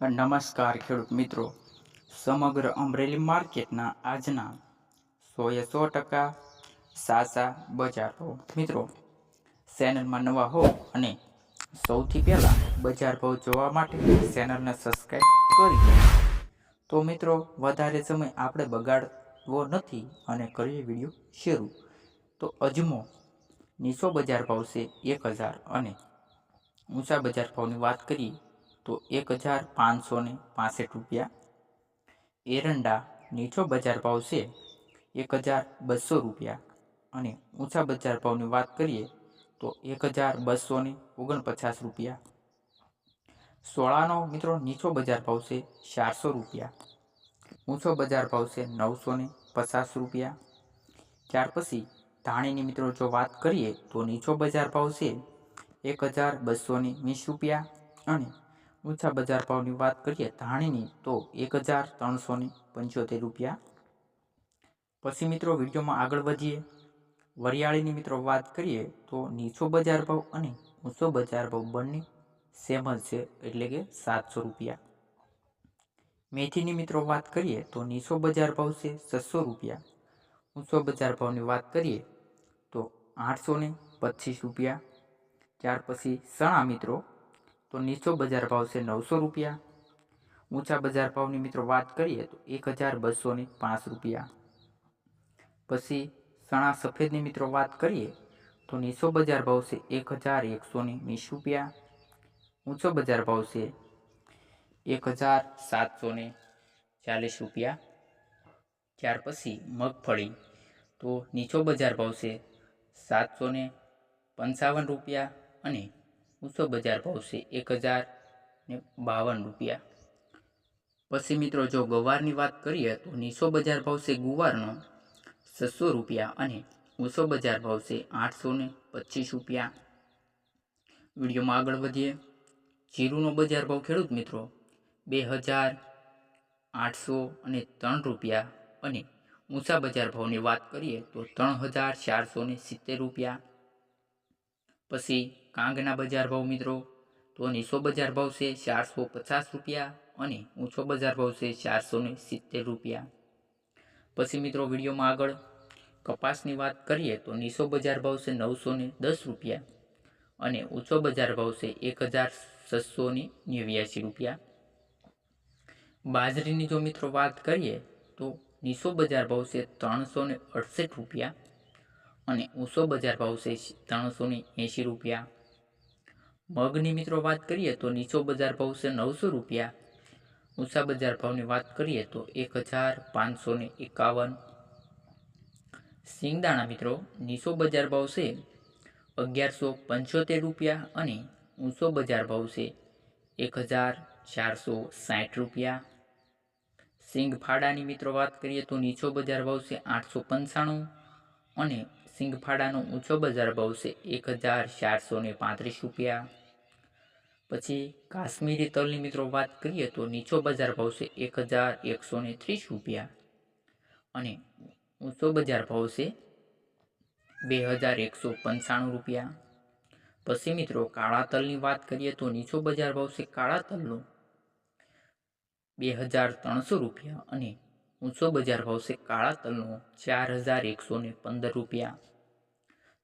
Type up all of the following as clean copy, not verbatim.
નમસ્કાર ખેડૂત મિત્રો, સમગ્ર અમરેલી માર્કેટના આજના 100% સાચા બજાર ભાવ. મિત્રો, ચેનલમાં નવા હો અને સૌથી પહેલાં બજાર ભાવ જોવા માટે ચેનલને સબસ્ક્રાઈબ કરી દો. તો મિત્રો, વધારે સમય આપણે બગાડવો નથી અને કરીએ વિડીયો શરૂ. તો અજમો નીચો બજાર ભાવ છે 1000 અને ઊંચા બજાર ભાવની વાત કરીએ તો 1565 રૂપિયા. એરંડા નીચો બજાર ભાવ છે 1200 રૂપિયા અને ઊંચા બજાર ભાવની વાત કરીએ તો 1249 રૂપિયા. સોળાનો મિત્રો નીચો બજાર ભાવ છે 400 રૂપિયા, ઊંચો બજાર ભાવ છે 950 રૂપિયા. ત્યાર પછી ધાણીની મિત્રો જો વાત કરીએ તો નીચો બજાર ભાવ છે 1220 રૂપિયા અને ઊંચા બજાર ભાવની વાત કરીએ ધાણીની તો 1375 રૂપિયા. પછી મિત્રો વિડીયોમાં આગળ વધીએ. વરિયાળીની મિત્રો વાત કરીએ તો નીચો બજાર ભાવ અને ઊંચો બજાર ભાવ બંને સેમ જ છે, એટલે કે 700 રૂપિયા. મેથીની મિત્રો વાત કરીએ તો નીચો બજાર ભાવ છે 600 રૂપિયા, ઊંચો બજાર ભાવની વાત કરીએ તો 825 રૂપિયા. ત્યાર પછી ચણા મિત્રો તો નીચો બજાર ભાવ છે 900 રૂપિયા, ઊંચા બજાર ભાવની મિત્રો વાત કરીએ તો 1205 રૂપિયા. પછી ચણા સફેદની મિત્રો વાત કરીએ તો નીચો બજાર ભાવ છે 1120 રૂપિયા, ઊંચો બજાર ભાવ છે 1740 રૂપિયા. ત્યાર પછી મગફળી તો નીચો બજાર ભાવ છે 755 રૂપિયા અને ઊંચો બજાર ભાવ છે 1052 રૂપિયા. પછી મિત્રો જો ગવારની વાત કરીએ તો નીચો બજાર ભાવ છે ગુવારનો 600 રૂપિયા અને ઊંચો બજાર ભાવ છે 825 રૂપિયા. વિડીયોમાં આગળ વધીએ. જીરુનો બજાર ભાવ ખેડૂત મિત્રો 2803 રૂપિયા અને ઊંચા બજાર ભાવની વાત કરીએ તો 3470 રૂપિયા. પછી કાંગના બજાર ભાવ મિત્રો તો નીચો બજાર ભાવ છે 450 રૂપિયા અને ઊંચો બજાર ભાવ છે 470 રૂપિયા. પછી મિત્રો વિડીયોમાં આગળ કપાસની વાત કરીએ તો નીચો બજાર ભાવ છે 910 રૂપિયા અને ઊંચો બજાર ભાવ છે 1689 રૂપિયા. બાજરીની જો મિત્રો વાત કરીએ તો નીચો બજાર ભાવ છે 368 રૂપિયા અને ઊંચો બજાર ભાવ છે 380 રૂપિયા. મગની મિત્રો વાત કરીએ તો નીચો બજાર ભાવ છે 900 રૂપિયા, ઊંચા બજાર ભાવની વાત કરીએ તો 1551. સિંગદાણા મિત્રો નીચો બજાર ભાવ છે 1175 રૂપિયા અને ઊંચો બજાર ભાવ છે 1460 રૂપિયા. સિંગફાડાની મિત્રો વાત કરીએ તો નીચો બજાર ભાવ છે 895 અને સિંગફાડાનો ઊંચો બજાર ભાવ છે 1435 રૂપિયા. પછી કાશ્મીરી તલની મિત્રો વાત કરીએ તો નીચો બજાર ભાવ છે 1130 રૂપિયા અને ઊંચો બજાર ભાવ છે 2195 રૂપિયા. પછી મિત્રો કાળા તલની વાત કરીએ તો નીચો બજાર ભાવ છે કાળા તલનો 2300 રૂપિયા અને ઊંચો બજાર ભાવ છે કાળા તલનો 4115 રૂપિયા.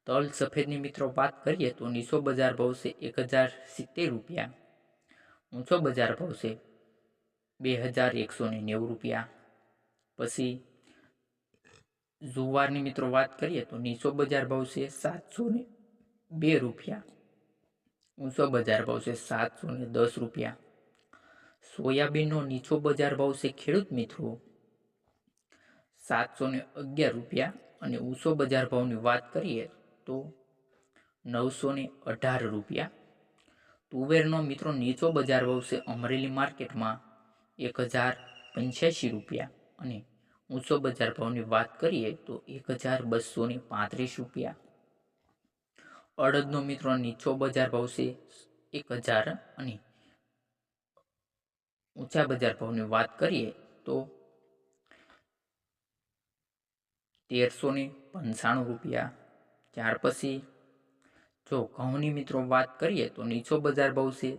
તલ સફેદની મિત્રો વાત કરીએ તો નીચો બજાર ભાવ છે 1070 રૂપિયા, ઊંચો બજાર ભાવ છે 2190 રૂપિયા. પછી જુવારની મિત્રો વાત કરીએ તો નીચો બજાર ભાવ છે 702 રૂપિયા, ઊંચો બજાર ભાવ છે 710 રૂપિયા. સોયાબીનનો નીચો બજાર ભાવ છે ખેડૂત મિત્રો 711 રૂપિયા અને ઊંચો બજાર ભાવની વાત કરીએ તો 918 રૂપિયા. તુવેરનો મિત્રો નીચો બજાર ભાવ છે અમરેલી માર્કેટમાં 1085 રૂપિયા અને ઊંચો બજાર ભાવની વાત કરીએ તો 1235 રૂપિયા. અડદનો મિત્રો નીચો બજાર ભાવ છે 1000 અને ઊંચા બજાર ભાવની વાત કરીએ તો 1395 રૂપિયા. ત્યાર પછી જો ઘઉંની મિત્રો વાત કરીએ તો નીચો બજાર ભાવ છે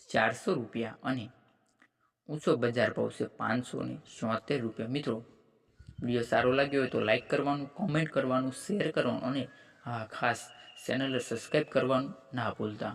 400 રૂપિયા અને ઊંચો બજાર ભાવ છે 577 રૂપિયા। મિત્રો વિડીયો સારો લાગ્યો હોય તો લાઈક કરવાનું, કોમેન્ટ કરવાનું, શેર કરવાનું અને હા ખાસ ચેનલને સબસ્ક્રાઈબ કરવાનું ના ભૂલતા।